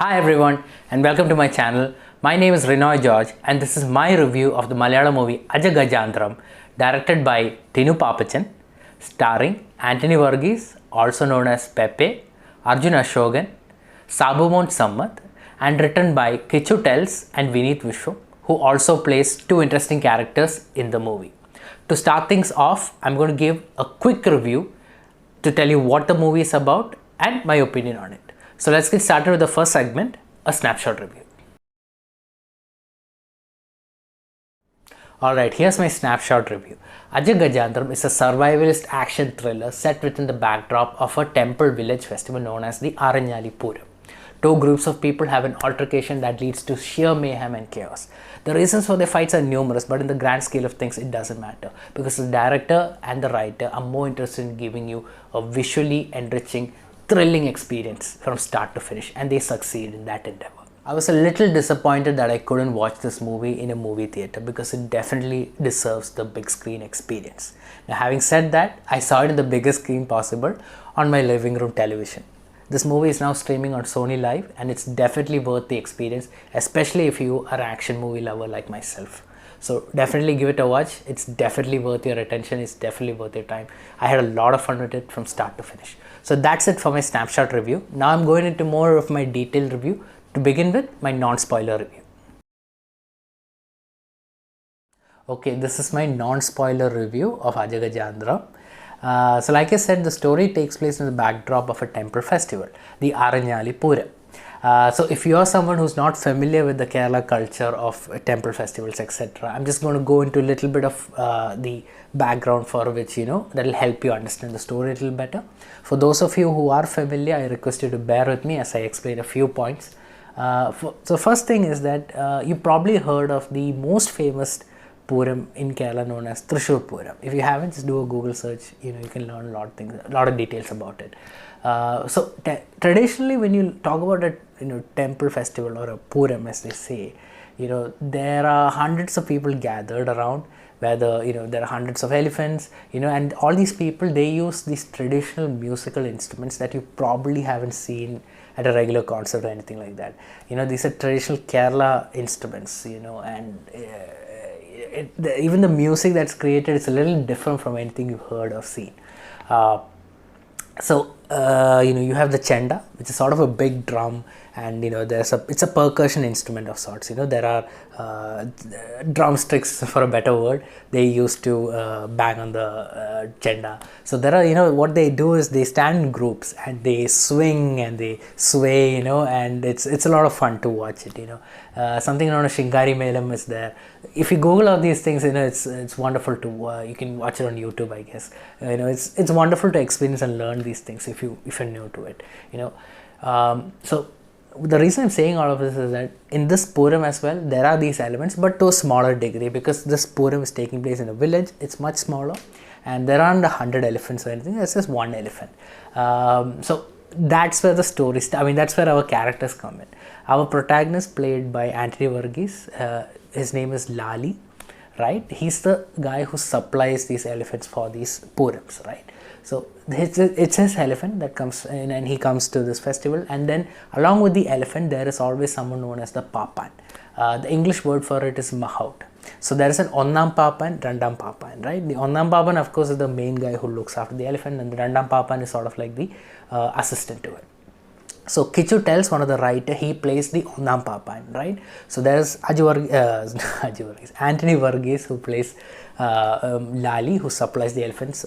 Hi everyone and welcome to my channel. My name is Rinoy George and this is my review of the Malayalam movie Ajagajantharam, directed by Tinu Papachan, starring Anthony Varghese, also known as Pepe, Arjun Ashokan, Sabumon Sammat, and written by Kichu Tells and Vineet Vishwa, who also plays two interesting characters in the movie. To start things off, I'm going to give a quick review to tell you what the movie is about and my opinion on it. So let's get started with the first segment, a snapshot review. Alright, here's my snapshot review. Ajagajantharam is a survivalist action thriller set within the backdrop of a temple village festival known as the Aranyali Puram. Two groups of people have an altercation that leads to sheer mayhem and chaos. The reasons for their fights are numerous, but in the grand scale of things, it doesn't matter because the director and the writer are more interested in giving you a visually enriching, thrilling experience from start to finish, and they succeed in that endeavor. I was a little disappointed that I couldn't watch this movie in a movie theater because it definitely deserves the big screen experience. Now, having said that, I saw it in the biggest screen possible on my living room television. This movie is now streaming on Sony Live and it's definitely worth the experience, especially if you are an action movie lover like myself. So definitely give it a watch. It's definitely worth your attention. It's definitely worth your time. I had a lot of fun with it from start to finish. So that's it for my snapshot review. Now I'm going into more of my detailed review. To begin with, my non-spoiler review. Okay, this is my non-spoiler review of Ajagajantharam. So like I said, the story takes place in the backdrop of a temple festival, the Aranyali Puram. So if you are someone who's not familiar with the Kerala culture of temple festivals, etc., I'm just going to go into a little bit of the background for which, that will help you understand the story a little better. For those of you who are familiar, I request you to bear with me as I explain a few points. So first thing is that you probably heard of the most famous Puram in Kerala known as Thrissur Puram. If you haven't, just do a Google search. You can learn a lot of details about it. So traditionally, when you talk about a temple festival or a Puram, as they say, there are hundreds of people gathered around. Where there are hundreds of elephants, and all these people, they use these traditional musical instruments that you probably haven't seen at a regular concert or anything like that. These are traditional Kerala instruments, and even the music that's created is a little different from anything you've heard or seen. You have the chenda, which is sort of a big drum, and it's a percussion instrument of sorts. There are drumsticks, for a better word, they used to bang on the chenda. So there are, what they do is they stand in groups and they swing and they sway, and it's a lot of fun to watch it. Something known as Shingari Melam is there. If you Google all these things, it's wonderful to you can watch it on YouTube, I guess. It's wonderful to experience and learn these things if you're new to it. So the reason I'm saying all of this is that in this Puram as well, there are these elements, but to a smaller degree, because this Puram is taking place in a village. It's much smaller, and there aren't 100 elephants or anything. There's just one elephant. So that's where the story that's where our characters come in. Our protagonist, played by Anthony Varghese, his name is Lali, right? He's the guy who supplies these elephants for these Purams, right? So it's his elephant that comes in, and he comes to this festival, and then along with the elephant there is always someone known as the Papan. The English word for it is Mahout. So there is an Onnam Papan, Randam Papan, right? The Onnam Papan, of course, is the main guy who looks after the elephant, and the Randam Papan is sort of like the assistant to it. So Kichu Tells, one of the writer, he plays the Onnam Papan, right? So there's Anthony Varghese, who plays Lali, who supplies the elephants.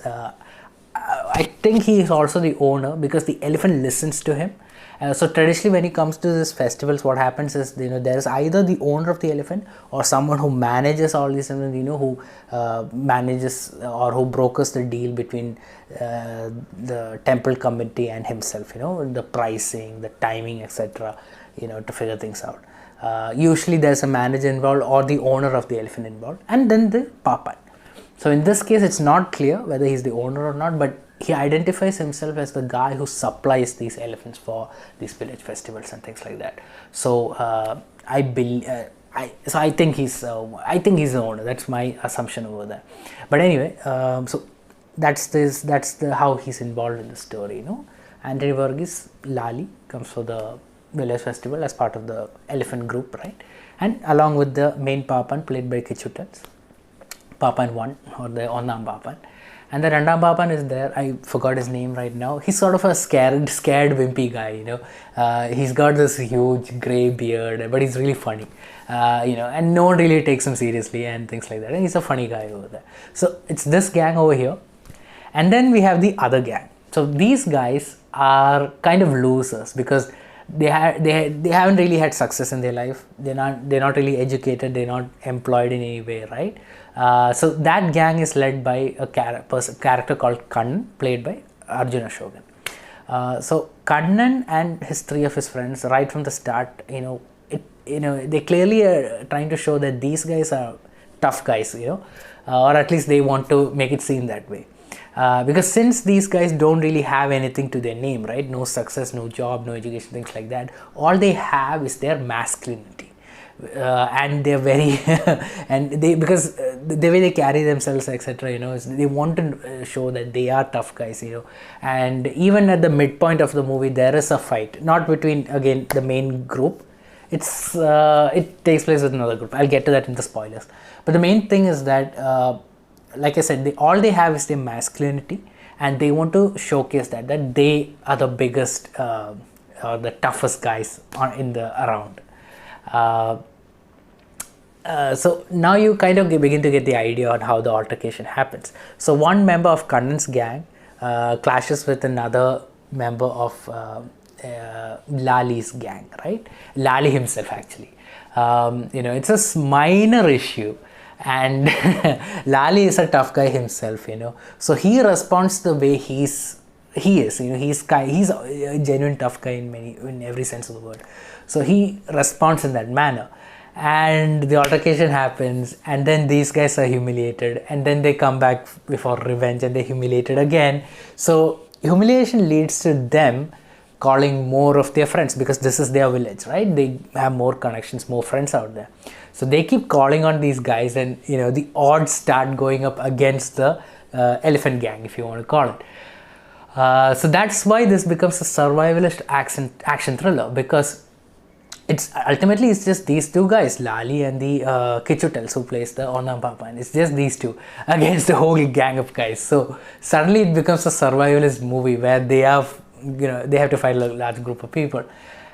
I think he is also the owner because the elephant listens to him. So traditionally, when he comes to these festivals, what happens is there is either the owner of the elephant or someone who manages all these, who manages or who brokers the deal between the temple committee and himself. The pricing, the timing, etc. To figure things out. Usually, there's a manager involved or the owner of the elephant involved, and then the papan. So in this case, it's not clear whether he's the owner or not, but he identifies himself as the guy who supplies these elephants for these village festivals and things like that. So I think he's the owner. That's my assumption over there. But anyway, so that's how he's involved in the story. Anthony Varghese, Lali, comes for the village festival as part of the elephant group, right? And along with the main Papan played by Kichutals, Papan 1 or the Onnam Papan. And the Randam Papan is there. I forgot his name right now. He's sort of a scared wimpy guy, you know. He's got this huge grey beard, but he's really funny, you know, and no one really takes him seriously and things like that. And he's a funny guy over there. So it's this gang over here. And then we have the other gang. So these guys are kind of losers because they haven't really had success in their life. They're not really educated. They're not employed in any way, right? So that gang is led by a character called Kannan, played by Arjuna Shogun. So Kannan and his three of his friends, right from the start, they clearly are trying to show that these guys are tough guys, you know, or at least they want to make it seem that way. Because since these guys don't really have anything to their name, right? No success, no job, no education, things like that. All they have is their masculinity, and they're very because the way they carry themselves, etc. You know, they want to show that they are tough guys, you know. And even at the midpoint of the movie, there is a fight, not between again the main group. It takes place with another group. I'll get to that in the spoilers. But the main thing is that. Like I said, all they have is their masculinity, and they want to showcase that they are the biggest or the toughest guys around. So now you kind of begin to get the idea on how the altercation happens. So one member of Kannan's gang clashes with another member of Lali's gang, right? Lali himself, actually. You know, it's a minor issue. And Lali is a tough guy himself, you know, so he responds the way he is, you know, he's a genuine tough guy in every sense of the word. So he responds in that manner, and the altercation happens, and then these guys are humiliated, and then they come back for revenge and they're humiliated again. So humiliation leads to them calling more of their friends, because this is their village, right? They have more connections, more friends out there. So they keep calling on these guys, and you know, the odds start going up against the elephant gang, if you want to call it. So that's why this becomes a survivalist action thriller, because it's just these two guys, Lali and the Kichutels, who plays the Onnam Papan. It's just these two against the whole gang of guys. So suddenly it becomes a survivalist movie where they have to fight a large group of people,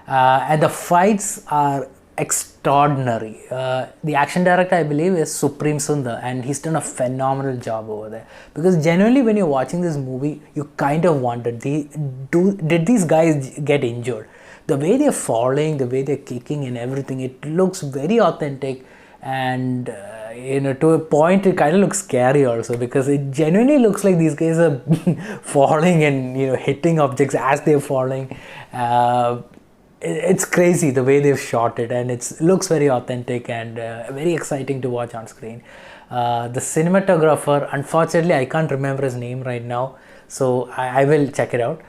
and the fights are extraordinary. The action director, I believe, is Supreme Sundar, and he's done a phenomenal job over there, because genuinely when you're watching this movie, you kind of wonder, did these guys get injured? The way they're falling, the way they're kicking and everything, it looks very authentic, and you know, to a point it kind of looks scary also, because it genuinely looks like these guys are falling and, you know, hitting objects as they're falling. It's crazy the way they've shot it, and it looks very authentic and very exciting to watch on screen. The cinematographer, unfortunately I can't remember his name right now, so I will check it out.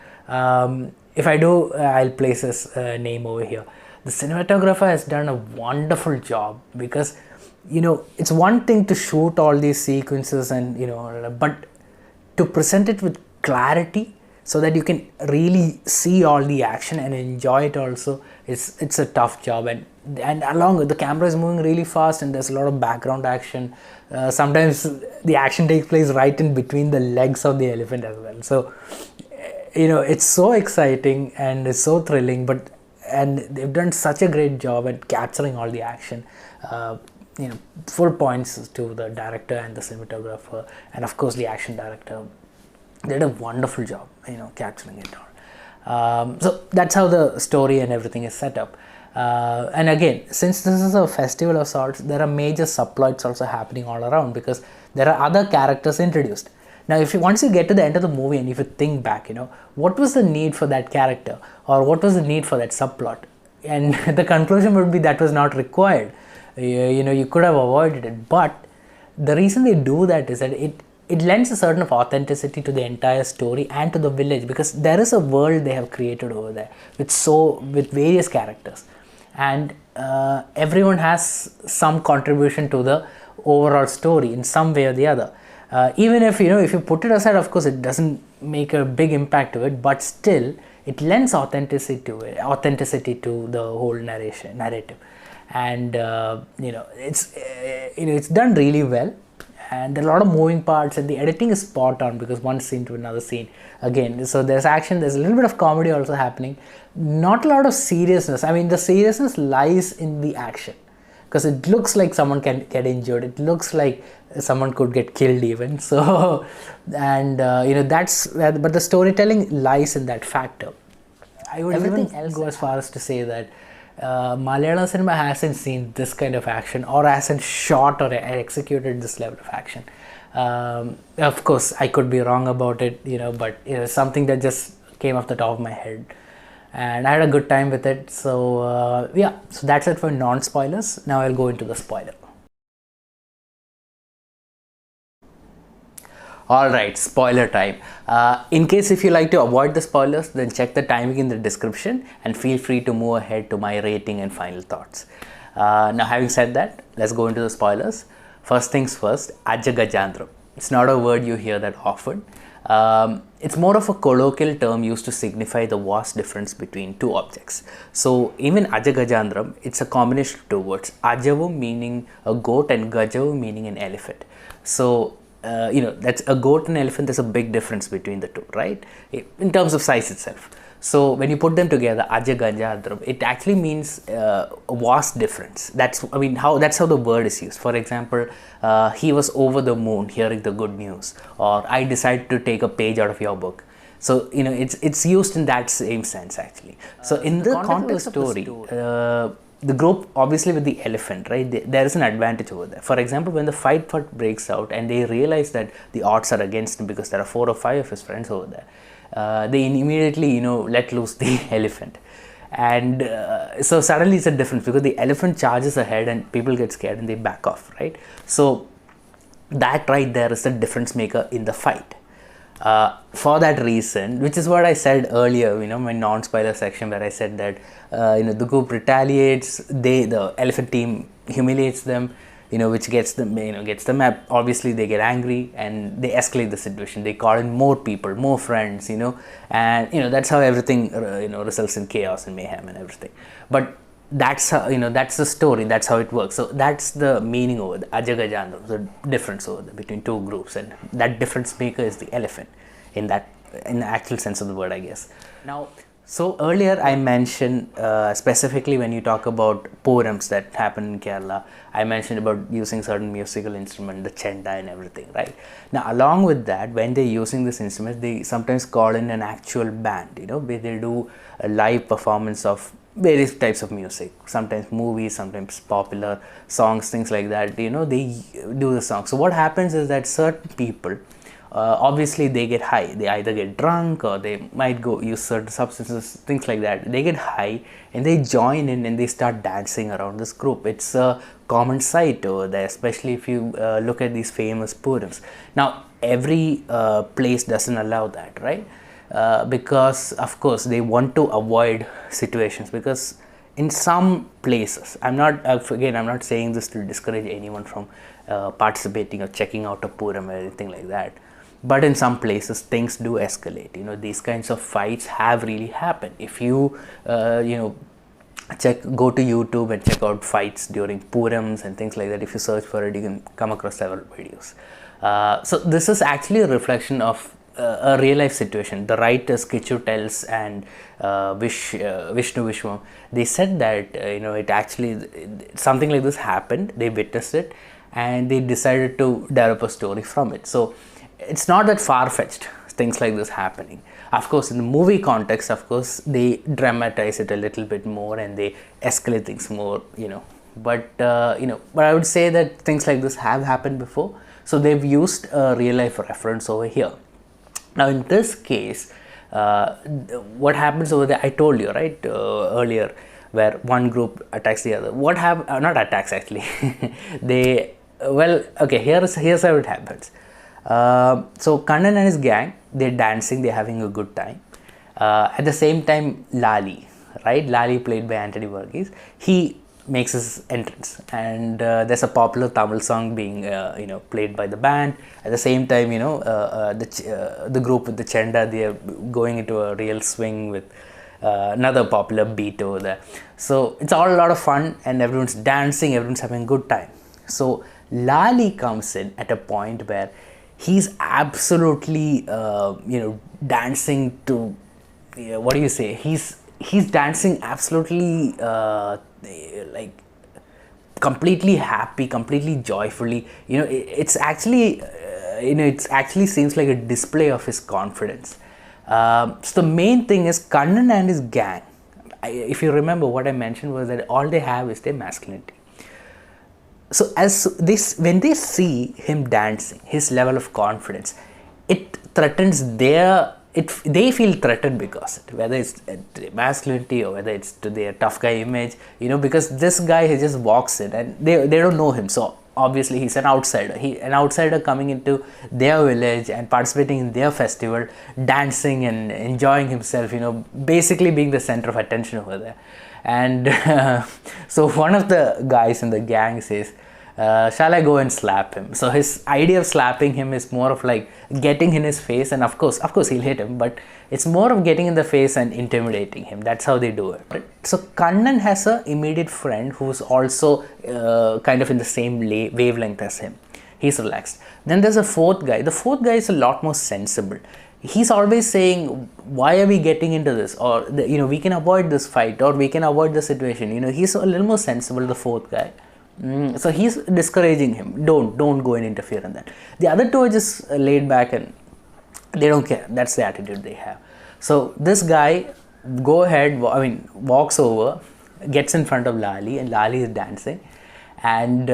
If I do, I'll place his name over here. The cinematographer has done a wonderful job, because you know, it's one thing to shoot all these sequences and, you know, but to present it with clarity so that you can really see all the action and enjoy it also, it's a tough job. And along with the camera is moving really fast, and there's a lot of background action. Sometimes the action takes place right in between the legs of the elephant as well. So you know, it's so exciting and it's so thrilling, and they've done such a great job at capturing all the action. You know, full points to the director and the cinematographer, and of course the action director. They did a wonderful job, you know, capturing it all. So that's how the story and everything is set up. And again, since this is a festival of sorts, there are major subplots also happening all around, because there are other characters introduced. Now, once you get to the end of the movie and if you think back, you know, what was the need for that character, or what was the need for that subplot? And the conclusion would be that was not required. You know, you could have avoided it. But the reason they do that is that it lends a certain of authenticity to the entire story and to the village, because there is a world they have created over there with various characters, and everyone has some contribution to the overall story in some way or the other. Even if, you know, if you put it aside, of course it doesn't make a big impact to it, but still it lends authenticity to the whole narrative, and it's done really well, and there are a lot of moving parts, and the editing is spot on, because one scene to another scene again, so there's action, there's a little bit of comedy also happening, not a lot of seriousness. I mean, the seriousness lies in the action, because it looks like someone can get injured, it looks like someone could get killed even, so and that's where, but the storytelling lies in that factor. I would even go as far as to say that Malayalam cinema hasn't seen this kind of action, or hasn't shot or executed this level of action. Of course, I could be wrong about it, but something that just came off the top of my head, and I had a good time with it. So yeah, so that's it for non-spoilers. Now I'll go into the spoiler. Alright, spoiler time. In case if you like to avoid the spoilers, then check the timing in the description and feel free to move ahead to my rating and final thoughts. Now, having said that, let's go into the spoilers. First things first, Ajagajantharam. It's not a word you hear that often. It's more of a colloquial term used to signify the vast difference between two objects. So even Ajagajantharam, it's a combination of two words. Ajavu meaning a goat and Gajavu meaning an elephant. So that's a goat and elephant, there's a big difference between the two, right? In terms of size itself. So when you put them together, Ajagajantharam, it actually means a vast difference. That's how the word is used. For example, he was over the moon hearing the good news, or I decided to take a page out of your book. So it's used in that same sense actually. So in the context of the story, the group, obviously with the elephant, right, there is an advantage over there. For example, when the fight breaks out and they realize that the odds are against him because there are 4 or 5 of his friends over there, they immediately let loose the elephant, and so suddenly it's a difference, because the elephant charges ahead and people get scared and they back off, right? So that right there is the difference maker in the fight. For that reason, which is what I said earlier, my non-spoiler section, where I said that the group retaliates, the elephant team humiliates them, which gets them up. Obviously they get angry and they escalate the situation, they call in more people, more friends, and that's how everything results in chaos and mayhem and everything. But that's how, that's the story, that's how it works. So that's the meaning over the Ajagajantharam, the difference over there between two groups, and that difference maker is the elephant in the actual sense of the word, I guess. Now, so earlier I mentioned specifically when you talk about porams that happen in Kerala, I mentioned about using certain musical instrument, the chenda and everything, right? Now along with that, when they're using this instrument, they sometimes call in an actual band, where they do a live performance of various types of music, sometimes movies, sometimes popular songs, things like that. They do the song. So what happens is that certain people, obviously they get high, they either get drunk or they might go use certain substances, things like that. They get high and they join in and they start dancing around this group. It's a common sight over there, especially if you look at these famous purams. Now every place doesn't allow that, right? Because of course they want to avoid situations, because in some places, I'm not saying this to discourage anyone from participating or checking out a puram or anything like that, but in some places things do escalate. These kinds of fights have really happened. If you go to YouTube and check out fights during purams and things like that, if you search for it, you can come across several videos. So this is actually a reflection of a real life situation. The writers Kichu tells and Vishnu Vishwam, they said that it actually, something like this happened, they witnessed it and they decided to develop a story from it. So it's not that far-fetched, things like this happening. Of course, in the movie context, of course, they dramatize it a little bit more and they escalate things more, but but I would say that things like this have happened before, so they've used a real life reference over here. Now in this case, what happens over there, I told you, right, earlier, where one group attacks the other. What happens, not attacks actually, here's how it happens. So Kannan and his gang, they're dancing, they're having a good time. At the same time, Lali, right, Lali played by Anthony Verghese, he makes his entrance, and there's a popular Tamil song being played by the band. At the same time, the group with the chenda, they are going into a real swing with another popular beat over there. So it's all a lot of fun, and everyone's dancing, everyone's having a good time. So Lali comes in at a point where he's absolutely dancing to what do you say? He's dancing absolutely like completely happy, completely joyfully. It's actually it actually seems like a display of his confidence. So the main thing is Kannan and his gang. If you remember, what I mentioned was that all they have is their masculinity. So when they see him dancing, his level of confidence, it threatens they feel threatened because whether it's to masculinity or whether it's to their tough guy image, because this guy, he just walks in and they don't know him. So obviously he's an outsider. An outsider coming into their village and participating in their festival, dancing and enjoying himself, basically being the center of attention over there. And so one of the guys in the gang says, shall I go and slap him? So his idea of slapping him is more of like getting in his face, and of course he'll hit him, but it's more of getting in the face and intimidating him. That's how they do it. Right? So Kannan has an immediate friend who's also kind of in the same wavelength as him. He's relaxed. Then there's a fourth guy. The fourth guy is a lot more sensible. He's always saying, why are we getting into this? Or, we can avoid this fight, or we can avoid the situation. He's a little more sensible, the fourth guy. So he's discouraging him. Don't go and interfere in that. The other two are just laid back and they don't care. That's the attitude they have. So this guy walks over, gets in front of Lali, and Lali is dancing. And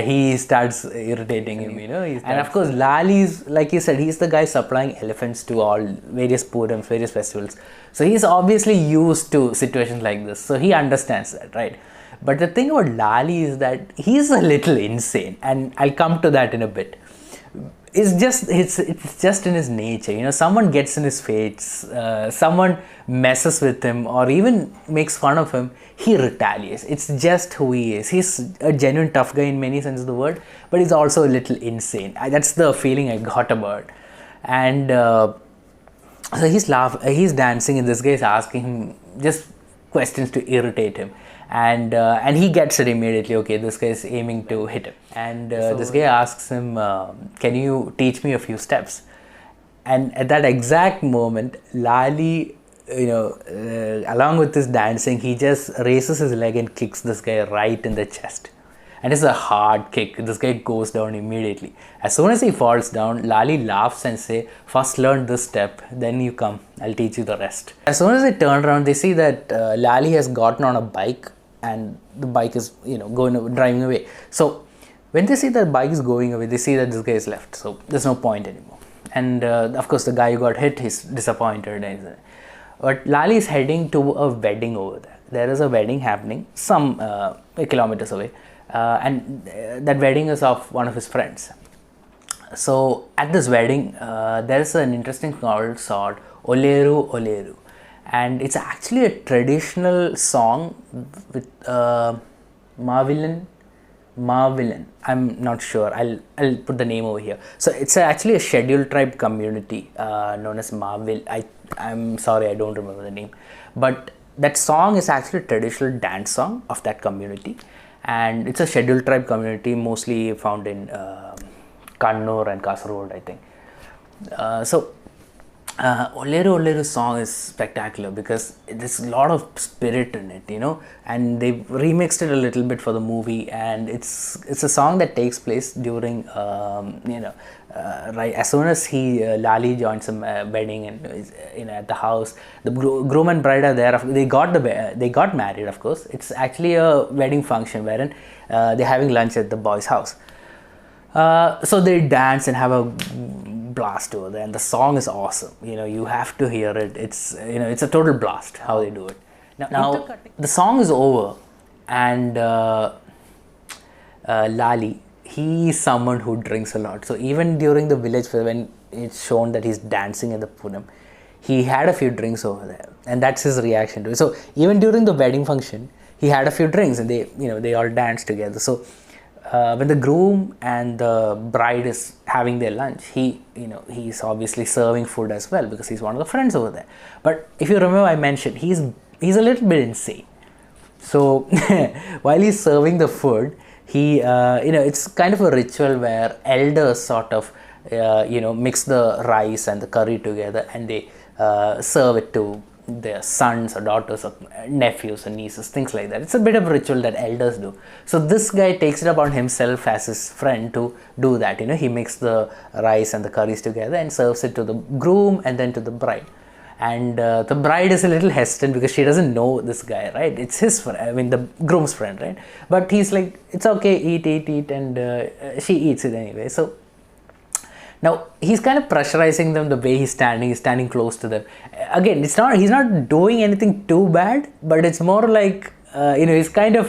he starts irritating him, and of course Lali's, like you said, he's the guy supplying elephants to all various purams, various festivals. So he's obviously used to situations like this, so he understands that, right? But the thing about Lali is that he's a little insane, and I'll come to that in a bit. It's just in his nature, someone gets in his face, someone messes with him or even makes fun of him, he retaliates. It's just who he is. He's a genuine tough guy in many senses of the word, but he's also a little insane. That's the feeling I got about it. And so he's dancing, and this guy is asking him just questions to irritate him. And he gets it immediately. Okay, this guy is aiming to hit him, and this guy asks him, can you teach me a few steps? And at that exact moment, Lali, along with this dancing, he just raises his leg and kicks this guy right in the chest. And it's a hard kick. This guy goes down immediately. As soon as he falls down, Lali laughs and says, first learn this step, then you come, I'll teach you the rest. As soon as they turn around, they see that Lali has gotten on a bike, and the bike is driving away. So when they see that the bike is going away, they see that this guy is left, so there's no point anymore. And of course the guy who got hit, he's disappointed. But Lali is heading to a wedding over there. There is a wedding happening some kilometers away, and that wedding is of one of his friends. So at this wedding, there is an interesting song called Oleru Oleru. And it's actually a traditional song with Mavilan. I'm not sure. I'll put the name over here. So it's actually a scheduled tribe community known as Mavil. I'm sorry, I don't remember the name. But that song is actually a traditional dance song of that community. And it's a scheduled tribe community, mostly found in Kannur and Kasaragod, I think. Oleru Oleru song is spectacular because there's a lot of spirit in it, and they remixed it a little bit for the movie, and it's a song that takes place during right as soon as Lali joins a wedding, and at the house, the groom and bride are there. They got married, of course. It's actually a wedding function wherein they're having lunch at the boy's house. So they dance and have a blast over there, and the song is awesome. You have to hear it. It's a total blast how they do it. Now the song is over, and Lali, he is someone who drinks a lot. So even during the village fair, when it's shown that he's dancing at the Punam, he had a few drinks over there, and that's his reaction to it. So even during the wedding function, he had a few drinks, and they all danced together. So when the groom and the bride is having their lunch, he's obviously serving food as well, because he's one of the friends over there. But if you remember, I mentioned he's a little bit insane. So while he's serving the food, he it's kind of a ritual where elders sort of mix the rice and the curry together, and they serve it to their sons or daughters or nephews and nieces, things like that. It's a bit of a ritual that elders do. So this guy takes it upon himself as his friend to do that. He mixes the rice and the curries together and serves it to the groom and then to the bride. And the bride is a little hesitant because she doesn't know this guy, right? It's his friend, the groom's friend, right? But he's like, it's okay, eat, and she eats it anyway. So now he's kind of pressurizing them the way he's standing close to them. Again, he's not doing anything too bad, but it's more like he's kind of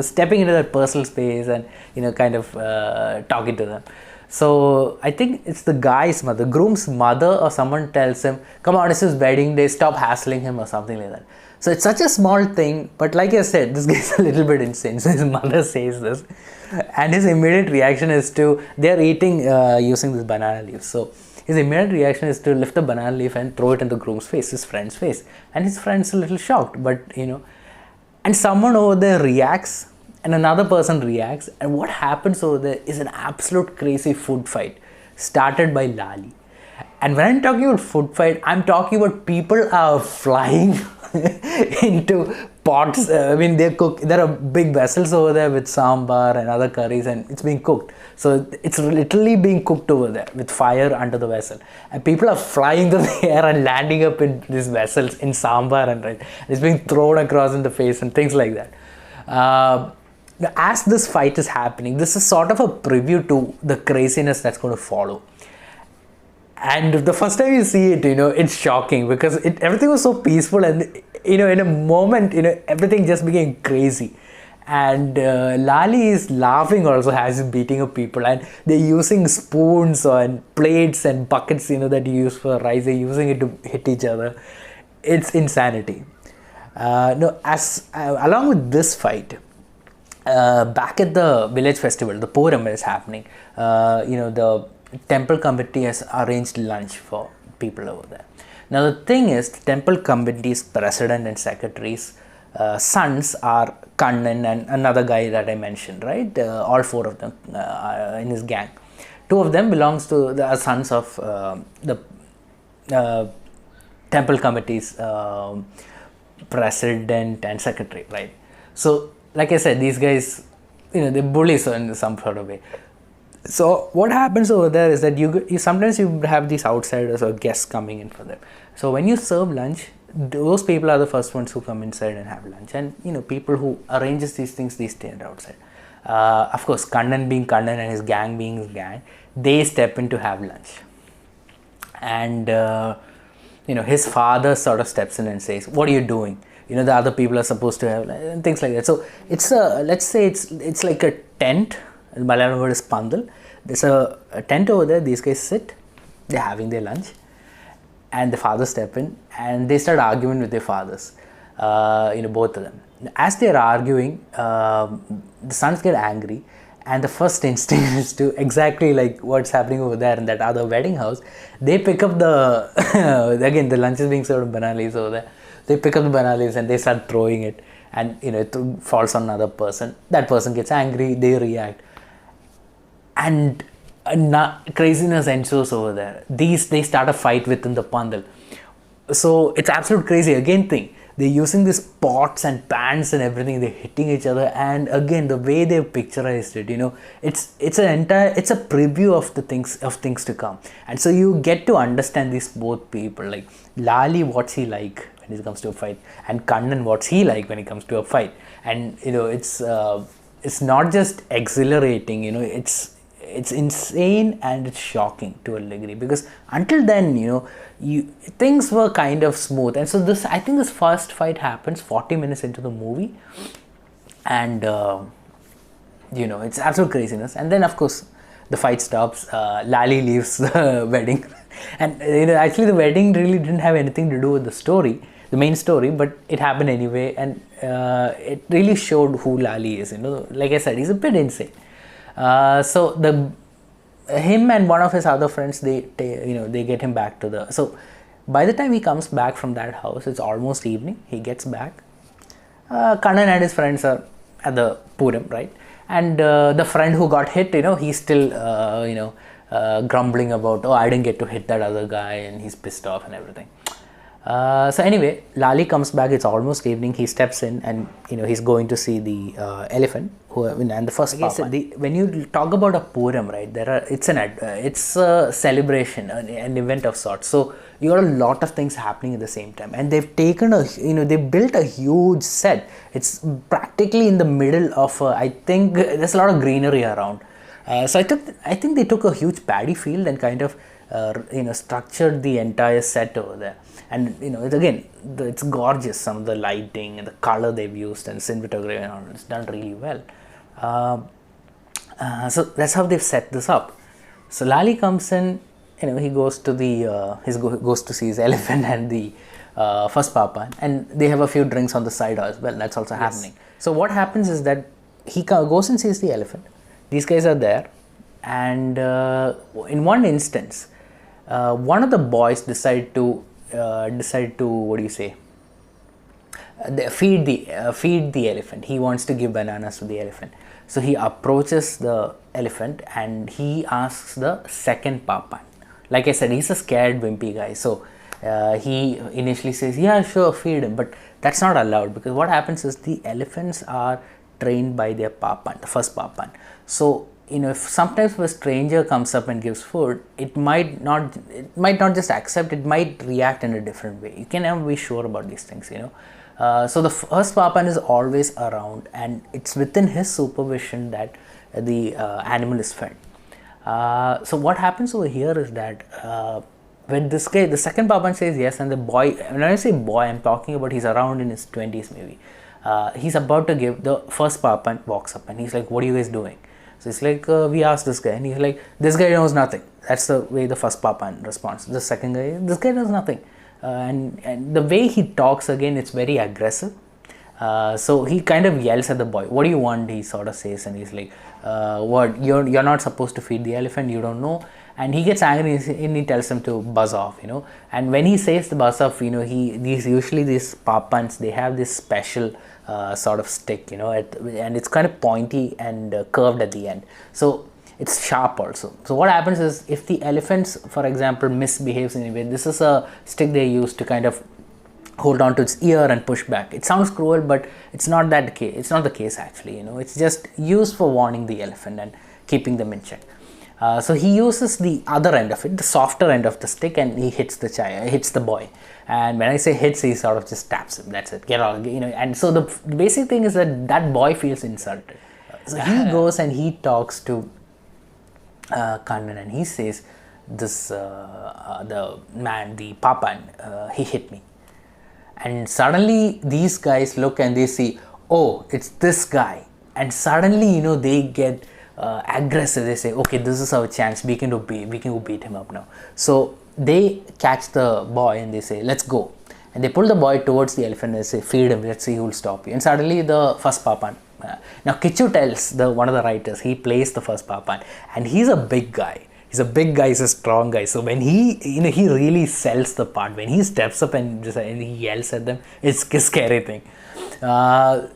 stepping into that personal space and kind of talking to them. So I think it's the guy's mother, the groom's mother, or someone tells him, come on, it's his wedding day, stop hassling him, or something like that. So it's such a small thing, but like I said, this guy's a little bit insane. So his mother says this, and his immediate reaction is they're eating using this banana leaf. So his immediate reaction is to lift the banana leaf and throw it in the groom's face, his friend's face. And his friend's a little shocked, but and someone over there reacts, and another person reacts, and what happens over there is an absolute crazy food fight started by Lali. And when I'm talking about food fight, I'm talking about people are flying into pots. There are big vessels over there with sambar and other curries, and it's being cooked. So it's literally being cooked over there with fire under the vessel, and people are flying through the air and landing up in these vessels in sambar, and it's being thrown across in the face and things like that. As this fight is happening, this is sort of a preview to the craziness that's going to follow. And the first time you see it, it's shocking because everything was so peaceful, and in a moment, everything just became crazy. And Lali is laughing also as he's beating up people, and they're using spoons and plates and buckets, that you use for rice. They're using it to hit each other. It's insanity. Along with this fight, back at the village festival, the Puram is happening. The temple committee has arranged lunch for people over there. Now the thing is, the temple committee's president and secretaries' sons are Kannan and another guy that I mentioned, right? All four of them in his gang. Two of them belongs to the sons of the temple committee's president and secretary, right? So like I said, these guys, they bully in some sort of way. So what happens over there is that you sometimes you have these outsiders or guests coming in for them. So when you serve lunch, those people are the first ones who come inside and have lunch, and people who arranges these things, they stand outside. Of course, Kannan being Kannan and his gang being his gang, they step in to have lunch, and his father sort of steps in and says, "What are you doing? The other people are supposed to have," and things like that. So it's let's say it's like a tent. The Malayalam word is pandal. There's a tent over there. These guys sit. They're having their lunch, and the fathers step in and they start arguing with their fathers. Both of them. As they're arguing, the sons get angry, and the first instinct is to, exactly like what's happening over there in that other wedding house, they pick up again the lunch is being served with banana leaves over there. They pick up the banana leaves and they start throwing it, and it falls on another person. That person gets angry. They react, and craziness ensues over there. They start a fight within the pandal. So it's absolute crazy. Again, they're using these pots and pans and everything. They're hitting each other, and again the way they've picturized it, it's a preview of things to come. And so you get to understand these both people, like Lali, what's he like when it comes to a fight, and Kannan, what's he like when it comes to a fight. And it's not just exhilarating, it's insane and it's shocking to a degree, because until then things were kind of smooth. And so I think this first fight happens 40 minutes into the movie, and it's absolute craziness. And then of course the fight stops. Lali leaves the wedding, and actually the wedding really didn't have anything to do with the story. the main story, but it happened anyway, and it really showed who Lali is. Like I said, he's a bit insane. So him and one of his other friends, they get him back to the. So by the time he comes back from that house, it's almost evening. He gets back. Kannan and his friends are at the Puram, right? And the friend who got hit, he's still grumbling about, oh, I didn't get to hit that other guy, and he's pissed off and everything. So anyway, Lali comes back. It's almost evening. He steps in, and he's going to see the elephant. And the first when you talk about a Puram, right? It's a celebration, an event of sorts. So you got a lot of things happening at the same time, and they've taken they built a huge set. It's practically in the middle of. I think there's a lot of greenery around. So I think they took a huge paddy field and kind of structured the entire set over there. And it's gorgeous. Some of the lighting and the color they've used and cinematography and all, it's done really well. So that's how they've set this up. So Lali comes in. He goes to goes to see his elephant and the first Papan, and they have a few drinks on the side as well. That's also happening. So what happens is that he goes and sees the elephant. These guys are there, and in one instance, one of the boys decide to what do you say? Feed the elephant. He wants to give bananas to the elephant. So he approaches the elephant and he asks the second Papan. Like I said, he's a scared, wimpy guy. So he initially says, yeah, sure, feed him. But that's not allowed, because what happens is the elephants are trained by their Papan, the first Papan. So if sometimes a stranger comes up and gives food, it might not just accept, it might react in a different way. You can never be sure about these things, So the first Papan is always around, and it's within his supervision that the animal is fed. So what happens over here is that when this guy, the second Papan says yes, and the boy, when I say boy, I'm talking about he's around in his 20s maybe. He's about to give, the first Papan walks up and he's like, what are you guys doing? So it's like, we asked this guy, and he's like, this guy knows nothing. That's the way the first Papan responds. The second guy, this guy knows nothing. And the way he talks again, it's very aggressive. So he kind of yells at the boy, what do you want? He sort of says, and he's like, what, you're not supposed to feed the elephant, you don't know. And he gets angry and he tells him to buzz off, And when he says the buzz off, usually these Papans, they have this special sort of stick, and it's kind of pointy and curved at the end. So it's sharp also. So what happens is, if the elephants, for example, misbehaves in any way, this is a stick they use to kind of hold on to its ear and push back. It sounds cruel, but it's not that case. It's not the case actually. It's just used for warning the elephant and keeping them in check. So he uses the other end of it, the softer end of the stick, and he hits the boy. And when I say hits, he sort of just taps him. That's it. Get out, And so the basic thing is that boy feels insulted. So he goes and he talks to Kannan, and he says, the Papan, he hit me. And suddenly these guys look and they see, oh, it's this guy. And suddenly, they get aggressive. They say, okay, this is our chance. We can go beat him up now. So they catch the boy and they say, let's go. And they pull the boy towards the elephant and they say, feed him. Let's see who will stop you. And suddenly the first Papan. Now Kichu tells, one of the writers, he plays the first Papan, and he's a big guy. He's a strong guy. So when he really sells the part. When he steps up and he yells at them, it's a scary thing. So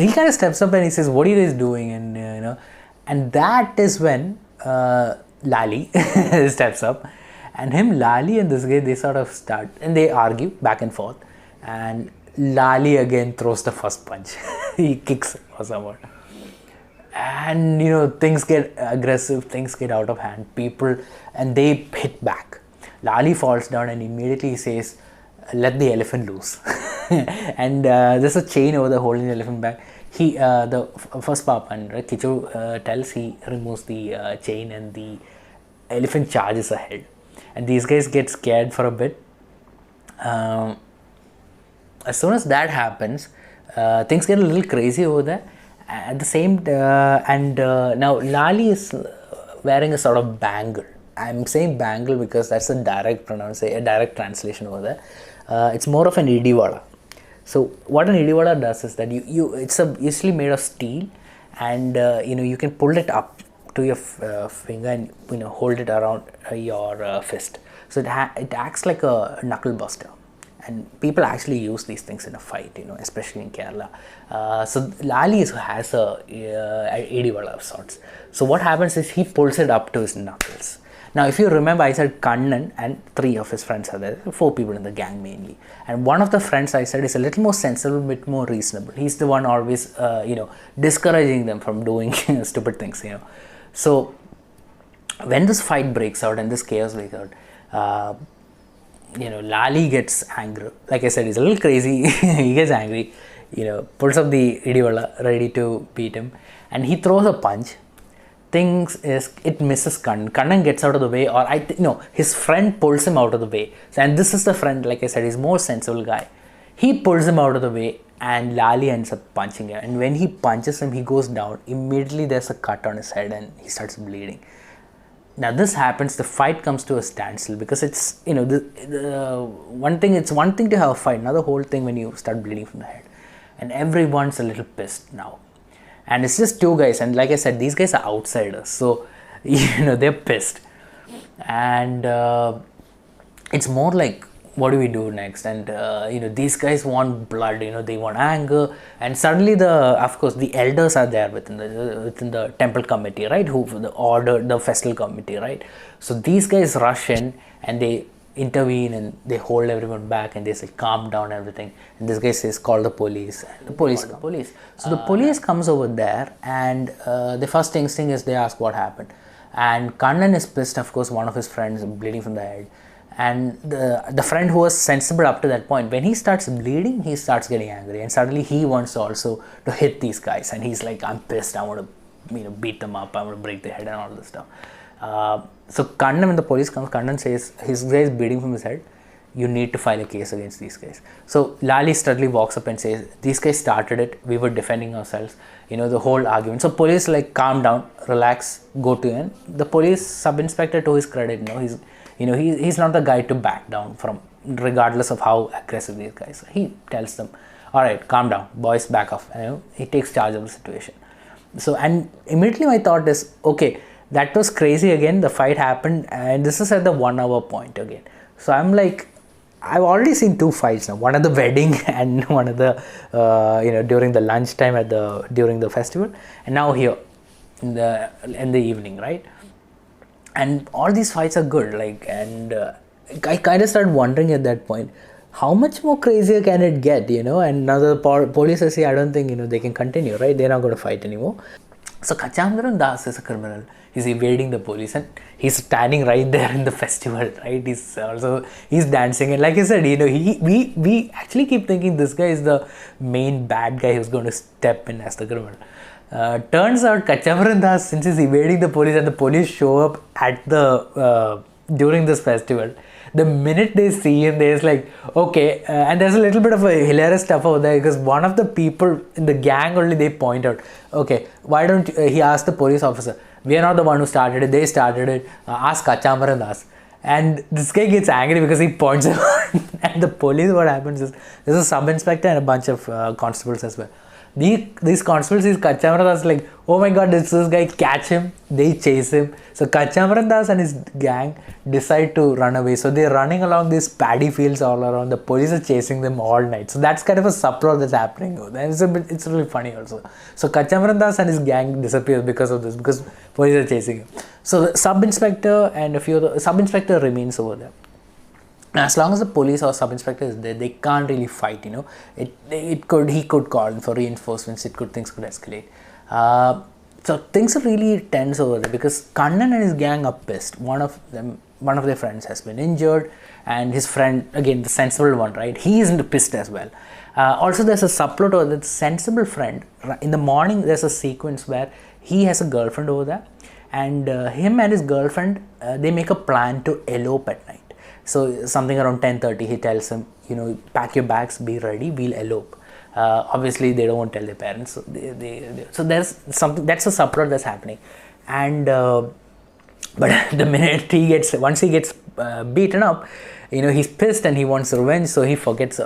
he kind of steps up and he says, what are you guys doing? And, and that is when Lali steps up. And Lali and this guy, they sort of start and they argue back and forth. And Lali again throws the first punch. He kicks him or somewhat. And things get aggressive, things get out of hand, and they hit back. Lali falls down and immediately says, let the elephant loose. And there's a chain over the holding the elephant back. The first Papan, right, Kichu tells, he removes the chain and the elephant charges ahead. And these guys get scared for a bit. As soon as that happens, things get a little crazy over there. At the same now Lali is wearing a sort of bangle. I'm saying bangle because that's a direct translation over there. It's more of an idiwala. So what an idiwala does is that it's usually made of steel, and you can pull it up to your finger and hold it around your fist. So it acts like a knuckle buster, and people actually use these things in a fight, especially in Kerala. So Lali has a idiwala of sorts. So what happens is he pulls it up to his knuckles. Now, if you remember, I said Kannan and 3 of his friends are there. 4 people in the gang mainly. And one of the friends I said is a little more sensible, bit more reasonable. He's the one always, discouraging them from doing stupid things, So, when this fight breaks out and this chaos breaks out, Lali gets angry. Like I said, he's a little crazy. He gets angry, pulls up the idiwala ready to beat him. And he throws a punch. It misses Kannan. Kannan gets out of the way, or his friend pulls him out of the way. And this is the friend, like I said, he's more sensible guy. He pulls him out of the way, and Lali ends up punching him. And when he punches him, he goes down. Immediately there's a cut on his head and he starts bleeding. Now this happens, the fight comes to a standstill because it's, it's one thing to have a fight, another whole thing when you start bleeding from the head. And everyone's a little pissed now. And it's just 2 guys, and like I said, these guys are outsiders, so they're pissed. And it's more like, what do we do next? And these guys want blood, they want anger. And suddenly of course the elders are there within the temple committee, right, who the festival committee, right? So these guys rush in and they intervene and they hold everyone back and they say calm down everything, and this guy says call the police, and the police so the police comes over there, and the first instinct is they ask what happened. And Kannan is pissed, of course, one of his friends bleeding from the head, and the friend who was sensible up to that point, when he starts bleeding, he starts getting angry, and suddenly he wants also to hit these guys, and he's like, I'm pissed, I want to beat them up, I want to break their head and all this stuff. So Kannan, when the police comes, Kannan says his guy is bleeding from his head, you need to file a case against these guys. So Lali suddenly walks up and says, these guys started it, we were defending ourselves, the whole argument. So police like, calm down, relax, go to him. The police sub-inspector, to his credit, he's not the guy to back down from, regardless of how aggressive these guys are. He tells them, all right, calm down, boys, back off. He takes charge of the situation. So, and immediately my thought is, okay, that was crazy again, the fight happened, and this is at the 1 hour point again. So I'm like, I've already seen 2 fights now, one at the wedding and one at the, during the lunchtime during the festival, and now here in the evening, right? And all these fights are good, and I kind of started wondering at that point, how much more crazier can it get, and now the police say, I don't think, they can continue, right? They're not going to fight anymore. So Kachambaran Das is a criminal. He's evading the police and he's standing right there in the festival, right? He's dancing, and like I said, we actually keep thinking this guy is the main bad guy who's going to step in as the criminal. Turns out Kachambaran Das, since he's evading the police and the police show up at during this festival, the minute they see him, there's like, okay, and there's a little bit of a hilarious stuff over there because one of the people in the gang only, they point out, okay, why don't you, he asked the police officer, we are not the one who started it, they started it, ask Kachambaran Das. And this guy gets angry because he points him out. And the police, what happens is, there's a sub-inspector and a bunch of constables as well. These constables, these Kachambaran Das, like, oh my god, this guy, catch him, they chase him. So Kachambaran Das and his gang decide to run away. So they're running along these paddy fields all around. The police are chasing them all night. So that's kind of a subplot that's happening. And it's really funny also. So Kachambaran Das and his gang disappears because of this, because police are chasing him. So the sub-inspector and a few other, sub-inspector remains over there. As long as the police or sub-inspector is there, they can't really fight, he could call for reinforcements, things could escalate. So things are really tense over there because Kannan and his gang are pissed. One of their friends has been injured, and his friend, again the sensible one, right, he isn't pissed as well. Also there's a subplot over that sensible friend. In the morning there's a sequence where he has a girlfriend over there, and him and his girlfriend, they make a plan to elope at night. So something around 10:30, he tells him, pack your bags, be ready, we'll elope. Obviously, they don't want to tell their parents. So, so there's something, that's a subplot that's happening. And but the minute once he gets beaten up, he's pissed and he wants revenge, so he forgets.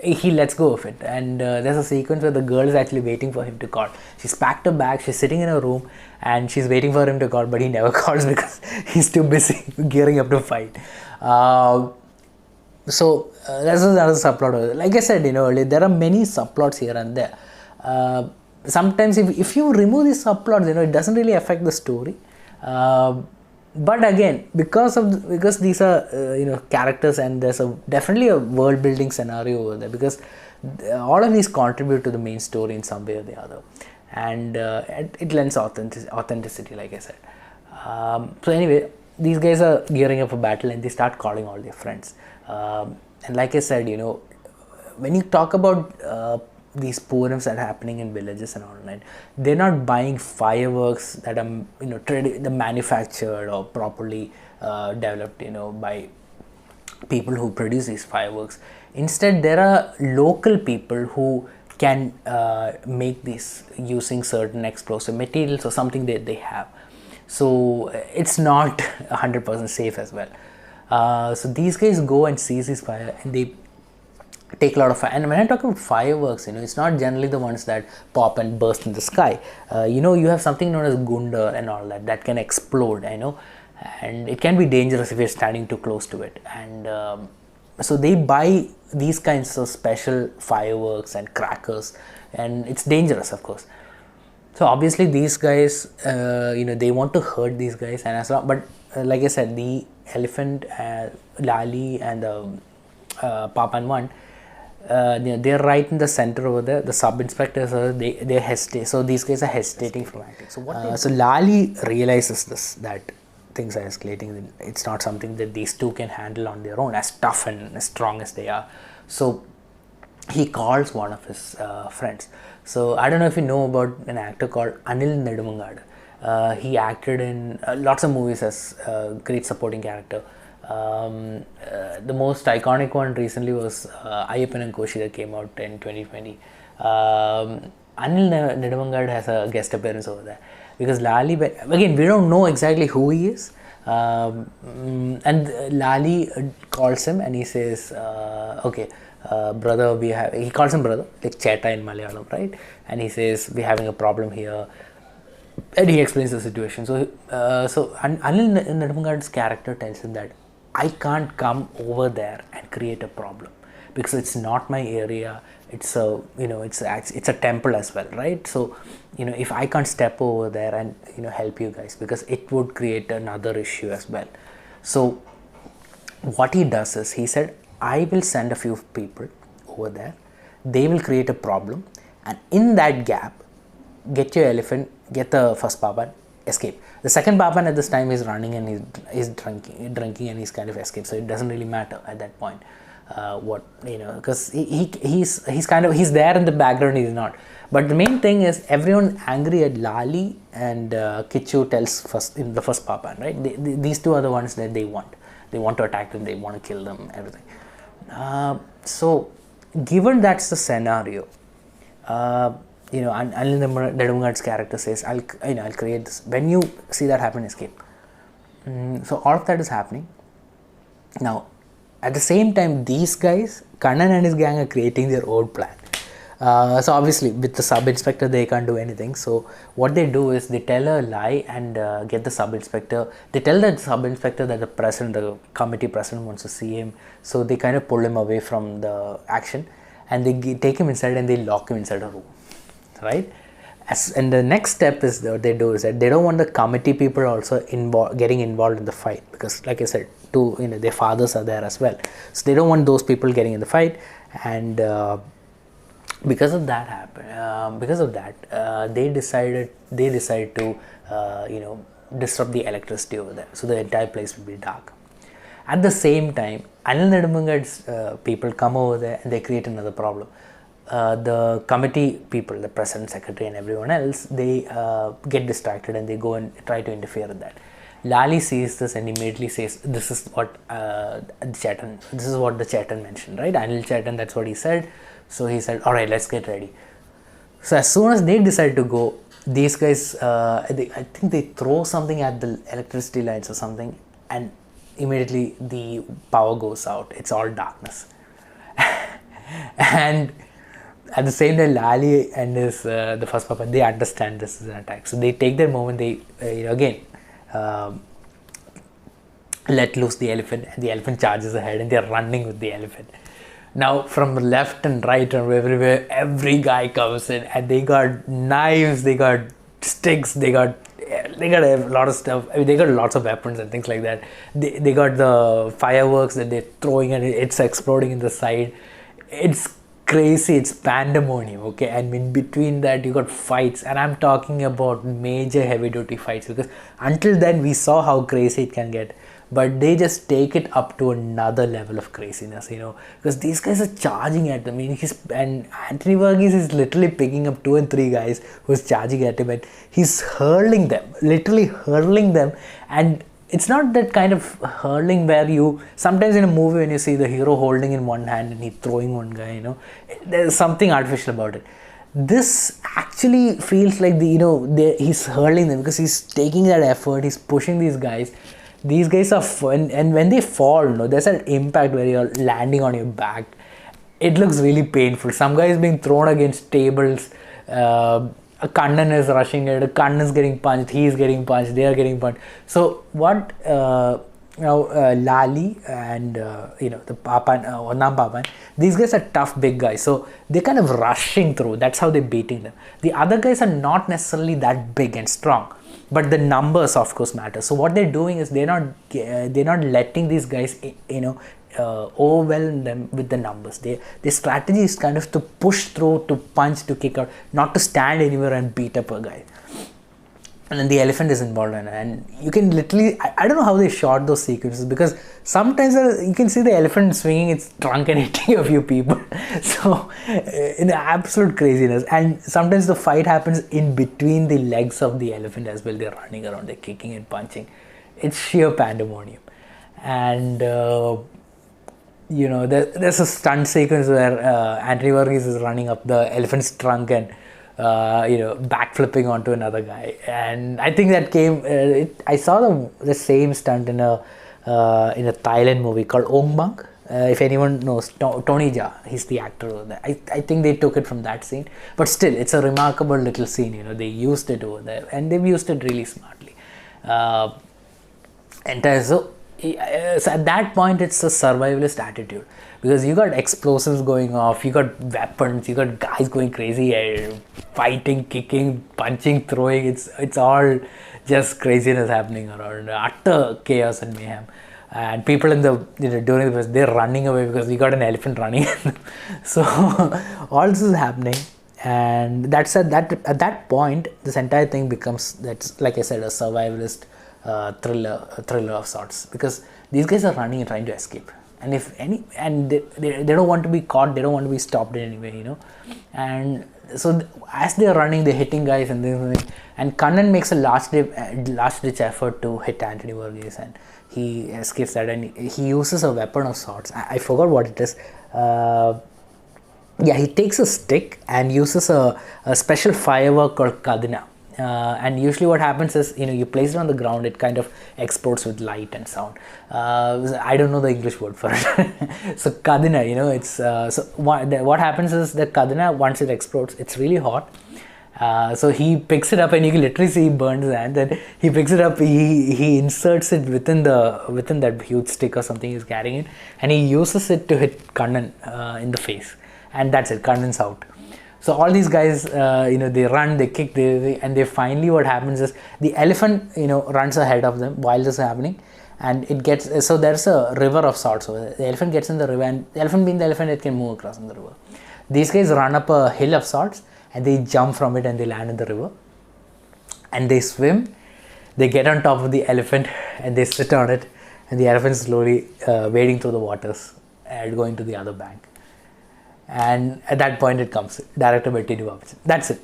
He lets go of it. And there's a sequence where the girl is actually waiting for him to call. She's packed her bag, she's sitting in her room, and she's waiting for him to call, but he never calls because he's too busy gearing up to fight. So that's another subplot. Like I said, earlier, there are many subplots here and there. Sometimes if you remove these subplots, it doesn't really affect the story. But again, because these are characters, and there's definitely a world building scenario over there, because all of these contribute to the main story in some way or the other, and it lends authenticity, like I said. So anyway, these guys are gearing up for battle, and they start calling all their friends. And like I said, when you talk about these purams that are happening in villages and all that, they're not buying fireworks that are manufactured or properly developed by people who produce these fireworks. Instead, there are local people who can make these using certain explosive materials or something that they have. So it's not 100% safe as well. So these guys go and seize this fire, and they take a lot of fire. And when I talk about fireworks, it's not generally the ones that pop and burst in the sky. You have something known as gunda and all that can explode, and it can be dangerous if you're standing too close to it. And so they buy these kinds of special fireworks and crackers, and it's dangerous, of course. So obviously these guys, they want to hurt these guys, and as well. But like I said, the elephant, Lali, and the Papan one, they're right in the center over there. The sub-inspectors they hesitate. So these guys are hesitating from acting. So Lali realizes that things are escalating. It's not something that these two can handle on their own, as tough and as strong as they are. So he calls one of his friends. So I don't know if you know about an actor called Anil Nedumangad. He acted in lots of movies as a great supporting character. The most iconic one recently was Ayyappan and Koshi that came out in 2020. Anil Nedumangad has a guest appearance over there, because Lali, again, we don't know exactly who he is, and Lali calls him and he says, okay, brother, he calls him brother, like Cheta in Malayalam, right? And he says, we're having a problem here, and he explains the situation. So Anil Nedumangad's character tells him that I can't come over there and create a problem, because it's not my area. It's a temple as well, right? So if I can't step over there and help you guys, because it would create another issue as well. So what he does is, he said, I will send a few people over there, they will create a problem, and in that gap, get your elephant, get the first papan, escape. The second papan at this time is running and he's drinking and he's kind of escaped, so it doesn't really matter at that point. Because he's there in the background, he's not. But the main thing is, everyone angry at Lali, and Kichu tells the first papan, right? These two are the ones that they want. They want to attack them, they want to kill them, everything. So given that's the scenario, Anil Nedumangad's character says, I'll create this. When you see that happen, escape. So all of that is happening. Now, at the same time, these guys, Kannan and his gang, are creating their own plan. So obviously, with the sub-inspector, they can't do anything. So what they do is, they tell a lie and get the sub-inspector. They tell the sub-inspector that the committee president wants to see him. So they kind of pull him away from the action, and they take him inside and they lock him inside a room, right? And the next step is, what they do is that they don't want the committee people also getting involved in the fight, because like I said, their fathers are there as well. So they don't want those people getting in the fight, and because of that they decide to disrupt the electricity over there, so the entire place will be dark. At the same time, Anil Nedumangad's people come over there and they create another problem. The committee people, the president, secretary, and everyone else, they get distracted and they go and try to interfere with that. Lali sees this and immediately says, this is what the Chetan mentioned, right? Anil Chetan, that's what he said. So he said, all right, let's get ready. So as soon as they decide to go, these guys, I think they throw something at the electricity lines or something, and immediately the power goes out. It's all darkness. And at the same time, Lali and the first papa, they understand this is an attack. So they take their moment, they again let loose the elephant, and the elephant charges ahead, and they're running with the elephant. Now from left and right and everywhere, every guy comes in, and they got knives, they got sticks, they got a lot of stuff. I mean, they got lots of weapons and things like that. They got the fireworks that they're throwing, and it's exploding in the side. It's crazy, it's pandemonium, okay? And in between that, you got fights, and I'm talking about major heavy duty fights, because until then we saw how crazy it can get, but they just take it up to another level of craziness, because these guys are charging at them. I mean, and Anthony Verghese is literally picking up 2 and 3 guys who's charging at him, and he's hurling them, literally hurling them. And it's not that kind of hurling where you, sometimes in a movie when you see the hero holding in one hand and he's throwing one guy, there's something artificial about it. This actually feels like he's hurling them, because he's taking that effort, he's pushing these guys. These guys are fun, and when they fall, there's an impact where you're landing on your back. It looks really painful. Some guy is being thrown against tables. A Kannan is rushing it. A Kannan is getting punched. He is getting punched. They are getting punched. So what Lali and the Papan, Onnam Papan, these guys are tough big guys. So they're kind of rushing through. That's how they're beating them. The other guys are not necessarily that big and strong, but the numbers of course matter. So what they're doing is they're not letting these guys overwhelm them with the numbers. Their strategy is kind of to push through, to punch, to kick out, not to stand anywhere and beat up a guy. And then the elephant is involved in it, and you can literally, I don't know how they shot those sequences, because sometimes you can see the elephant swinging its trunk and hitting a few people. So in absolute craziness. And sometimes the fight happens in between the legs of the elephant as well. They're running around, they're kicking and punching. It's sheer pandemonium. And there's a stunt sequence where Anthony Verghese is running up the elephant's trunk and backflipping onto another guy. And I think that came, I saw the same stunt in a Thailand movie called Ong Bang. If anyone knows, Tony Jaa, he's the actor. I think they took it from that scene, but still, it's a remarkable little scene. They used it over there, and they've used it really smartly. So at that point, it's a survivalist attitude, because you got explosives going off, you got weapons, you got guys going crazy, fighting, kicking, punching, throwing. It's all just craziness happening around, utter chaos and mayhem. And people in the during the they're running away because we got an elephant running. So all this is happening, and that's at that point this entire thing becomes, that's like I said, a survivalist thriller of sorts, because these guys are running and trying to escape, and they don't want to be caught, they don't want to be stopped in any way, and so as they are running, they're hitting guys and Kannan makes a last ditch effort to hit Anthony Verghese, and he escapes that, and he uses a weapon of sorts. I forgot what it is. He takes a stick and uses a special firework called kadina. And usually what happens is, you place it on the ground, it kind of explodes with light and sound. I don't know the English word for it. So kadina, it's so what happens is that kadina, once it explodes, it's really hot. So he picks it up, and you can literally see he burns his hand. Then he picks it up, he inserts it within that huge stick or something he's carrying it, and he uses it to hit Kannan in the face, and that's it. Kannan's out. So all these guys, they run, they kick, and they finally, what happens is the elephant, runs ahead of them while this is happening, and it gets, so there's a river of sorts over there. The elephant gets in the river, and the elephant being the elephant, it can move across in the river. These guys run up a hill of sorts, and they jump from it and they land in the river, and they swim, they get on top of the elephant and they sit on it, and the elephant is slowly wading through the waters and going to the other bank. And at that point it comes, directed by T.D. Babajan. That's it.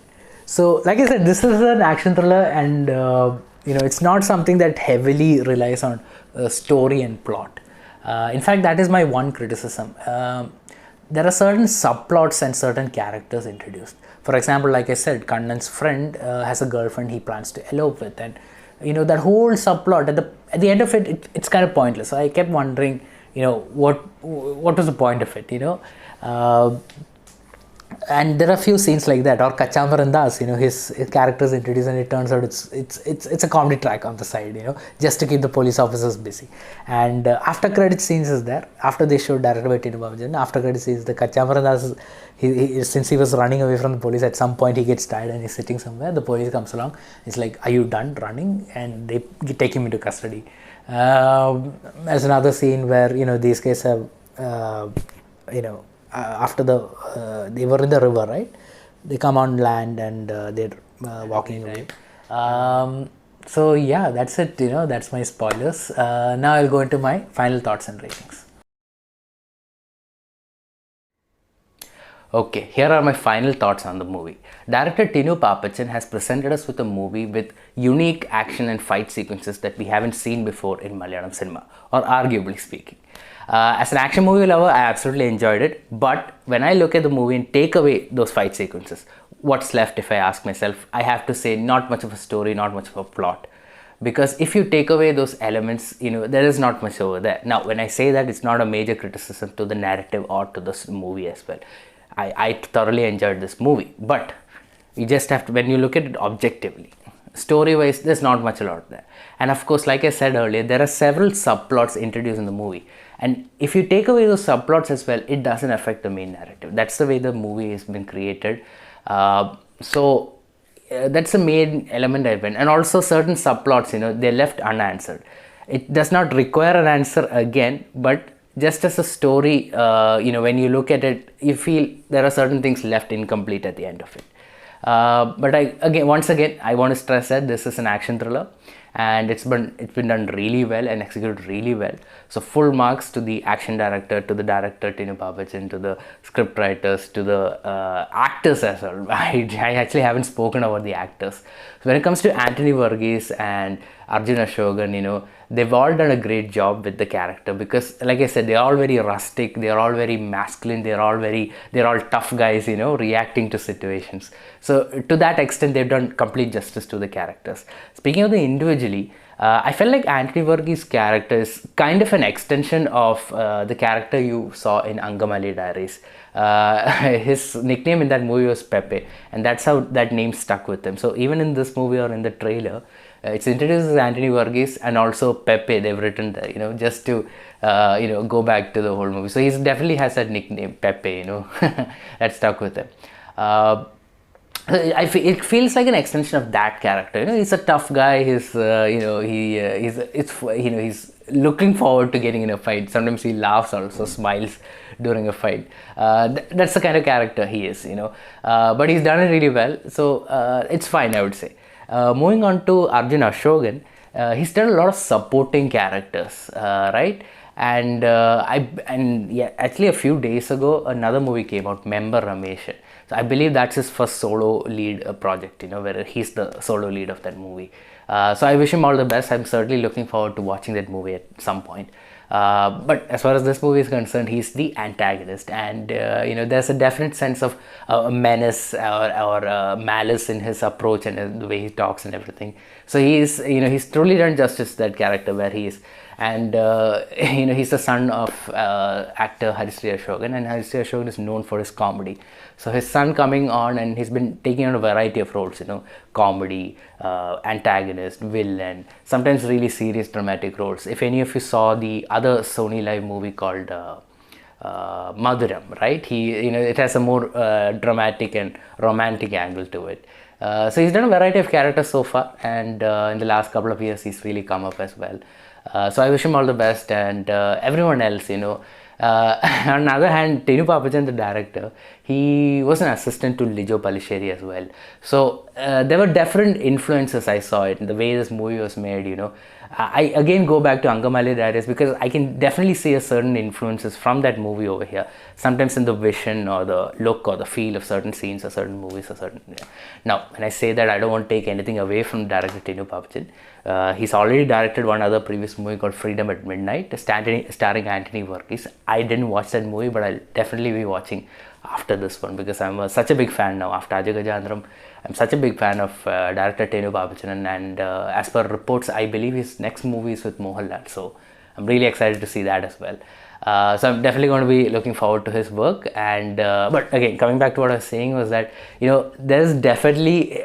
So like I said, this is an action thriller, and it's not something that heavily relies on story and plot. In fact, that is my one criticism. There are certain subplots and certain characters introduced. For example, like I said, Kannan's friend has a girlfriend he plans to elope with, and that whole subplot at the end of it, it's kind of pointless. So I kept wondering, what was the point of it, and there are a few scenes like that. Or Kachamaran Das, his character is introduced, and it turns out it's a comedy track on the side, just to keep the police officers busy. And after credit scenes is there. After they showed directed by Tinu Babajan, after credit scenes, the Kachamaran Das, since he was running away from the police, at some point he gets tired and he's sitting somewhere. The police comes along. It's like, "Are you done running?" And they take him into custody. There's another scene where these guys have after they were in the river, right? They come on land and they're walking away. So yeah, that's it. That's my spoilers. Now I'll go into my final thoughts and ratings. Okay, here are my final thoughts on the movie. Director Tinu Papachan has presented us with a movie with unique action and fight sequences that we haven't seen before in Malayalam cinema, or arguably speaking. As an action movie lover, I absolutely enjoyed it, but when I look at the movie and take away those fight sequences, what's left, if I ask myself? I have to say, not much of a story, not much of a plot. Because if you take away those elements, there is not much over there. Now, when I say that, it's not a major criticism to the narrative or to the movie as well. I thoroughly enjoyed this movie, but you just have to, when you look at it objectively, story wise, there's not much a lot there. And of course, like I said earlier, there are several subplots introduced in the movie, and if you take away those subplots as well, it doesn't affect the main narrative. That's the way the movie has been created. That's the main element I went. And also certain subplots, they're left unanswered. It does not require an answer again, but just as a story, when you look at it, you feel there are certain things left incomplete at the end of it. But once again, I want to stress that this is an action thriller, and it's been done really well and executed really well. So full marks to the action director, to the director Tinu Papachan, to the script writers, to the actors as well. I actually haven't spoken about the actors. So when it comes to Anthony Verghese and Arjun Ashokan, they've all done a great job with the character, because like I said, they're all very rustic, they're all very masculine, they're all tough guys, reacting to situations. So to that extent, they've done complete justice to the characters. Speaking of the individually, I felt like Anthony Verghese's character is kind of an extension of the character you saw in Angamali Diaries. His nickname in that movie was Pepe, and that's how that name stuck with him. So even in this movie or in the trailer, it's introduced as Anthony Verghese and also Pepe. They've written there, just to go back to the whole movie. So he definitely has that nickname Pepe, that stuck with him. It feels like an extension of that character. He's a tough guy. He's he's looking forward to getting in a fight. Sometimes he laughs, also smiles during a fight. That's the kind of character he is. But he's done it really well. So it's fine, I would say. Moving on to Arjun Ashokan, he's done a lot of supporting characters, right? And actually a few days ago, another movie came out, Member Ramesh. So I believe that's his first solo lead project, where he's the solo lead of that movie. So I wish him all the best. I'm certainly looking forward to watching that movie at some point. But as far as this movie is concerned, he's the antagonist, and there's a definite sense of menace or malice in his approach and the way he talks and everything. So he's truly done justice to that character where he is. And he's the son of actor Harisri Ashokan, and Harisri Ashokan is known for his comedy. So his son coming on, and he's been taking on a variety of roles, comedy, antagonist, villain, sometimes really serious dramatic roles. If any of you saw the other Sony Live movie called Madhuram, right? It has a more dramatic and romantic angle to it. So he's done a variety of characters so far, and in the last couple of years he's really come up as well. So I wish him all the best, and everyone else, on the other hand, Tinu Papachan, the director, he was an assistant to Lijo Palisheri as well. So there were different influences I saw it in the way this movie was made, I again go back to Angamali Diaries, because I can definitely see a certain influences from that movie over here. Sometimes in the vision or the look or the feel of certain scenes or certain movies or certain... Yeah. Now, when I say that, I don't want to take anything away from director Tinu Papachan. He's already directed one other previous movie called Freedom at Midnight, starring Anthony Verghese. I didn't watch that movie, but I'll definitely be watching after this one, because I'm such a big fan now. After Ajagajantharam, I'm such a big fan of director Tenu Babachanan, and as per reports, I believe his next movie is with Mohanlal. So I'm really excited to see that as well. So I'm definitely going to be looking forward to his work. And but again, coming back to what I was saying was that, there's definitely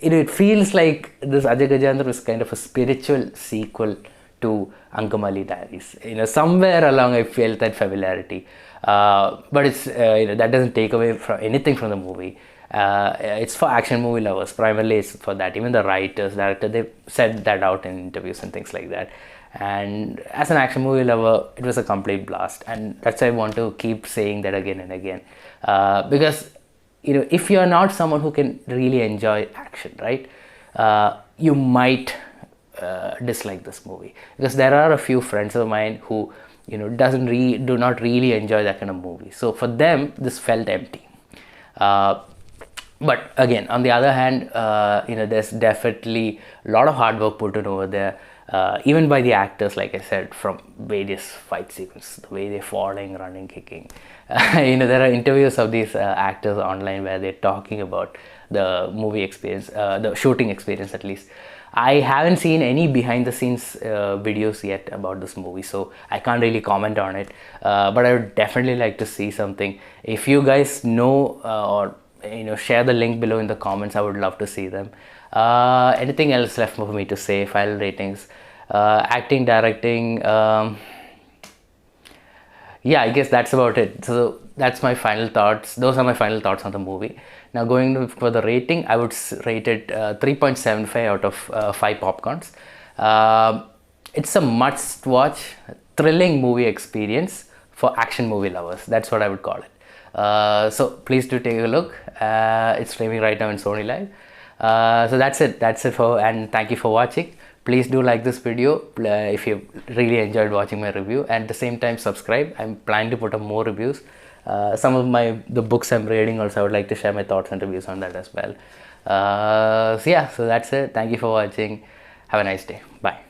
it feels like this Ajagajantharam is kind of a spiritual sequel to Ankamali Diaries. Somewhere along I felt that familiarity. But it's that doesn't take away from anything from the movie. It's for action movie lovers primarily. It's for that. Even the writers, director, they said that out in interviews and things like that. And as an action movie lover, it was a complete blast, and that's why I want to keep saying that again and again, because if you're not someone who can really enjoy action, right, you might dislike this movie, because there are a few friends of mine who do not really enjoy that kind of movie. So for them, this felt empty. But again, on the other hand, there's definitely a lot of hard work put in over there, even by the actors, like I said, from various fight sequences, the way they're falling, running, kicking. There are interviews of these actors online where they're talking about the movie experience, the shooting experience at least. I haven't seen any behind the scenes videos yet about this movie, so I can't really comment on it, but I would definitely like to see something. If you guys know or share the link below in the comments, I would love to see them. Anything else left for me to say? Final ratings, acting, directing, yeah, I guess that's about it. So that's my final thoughts. Those are my final thoughts on the movie. Now for the rating, I would rate it 3.75 out of 5 popcorns. It's a must-watch, thrilling movie experience for action movie lovers. That's what I would call it. So please do take a look. It's streaming right now in Sony Live. So that's it. And thank you for watching. Please do like this video if you really enjoyed watching my review, and at the same time subscribe. I'm planning to put up more reviews. Some of the books I'm reading also, I would like to share my thoughts and reviews on that as well. So that's it. Thank you for watching. Have a nice day. Bye.